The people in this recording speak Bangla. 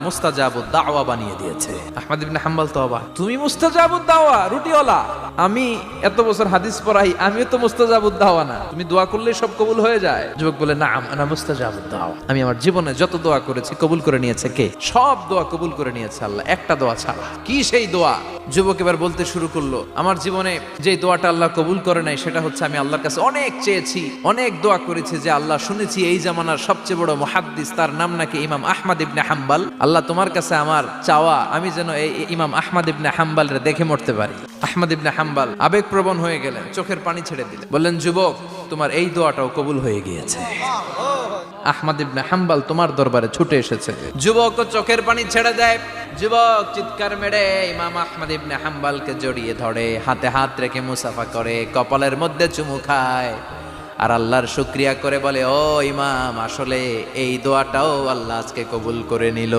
মুস্তাজাবুদ দাওয়া বানিয়ে দিয়েছে। আহমদ ইবনে হাম্বল তো অবাক, তুমি মুস্তাজাবুদ দাওয়া রুটিওয়ালা, আমি এত বছর হাদিস পড়াই, আমিও তো মুস্তাজাবুদ দাওয়া না, তুমি দোয়া করলে সব কবুল হয়ে যায়? যুবক বলে, নাম আনা মুস্তাজাবুদ দাওয়া, আমি আমার জীবনে যত দোয়া করেছি কবুল করে নিয়েছে কে? সব দোয়া কবুল করে নিয়েছে আল্লাহ, একটা দোয়া ছাড়া। কি সেই দোয়া? যুবক এবার বলতে শুরু করলো, আমার জীবনে যে দোয়াটা আল্লাহ কবুল করে নাই সেটা হচ্ছে আমি আল্লাহর কাছে অনেক চেয়েছি, অনেক দোয়া করেছি, যে আল্লাহ শুনেছি এই জামানার সবচেয়ে বড় মুহাদ্দিস, তার নাম নাকি ইমাম আহমদ ইবনে হাম্বল, আল্লাহ তোমার কাছে আমার চাওয়া আমি যেন এই ইমাম আহমদ ইবনে হাম্বলের দেখে মরতে পারি। আহমদ ইবনে হাম্বল আবেগপ্রবণ হয়ে গেলেন, চোখের পানি ছেড়ে দিলেন, বললেন, যুবক তোমার এই দোয়াটাও কবুল হয়ে গিয়েছে, আহমদ ইবনে হাম্বল তোমার দরবারে ছুটে এসেছে। যুবক চোখের পানি ছেড়ে দেয়, যুবক চিৎকার মেরে ইমাম আহমদ ইবনে হাম্বলকে জড়িয়ে ধরে, হাতে হাত রেখে মুসাফা করে, কপালের মধ্যে চুমু খায় আর আল্লাহর শুকরিয়া করে বলে, ও ইমাম, আসলে এই দোয়াটাও আল্লাহ আজকে কবুল করে নিল।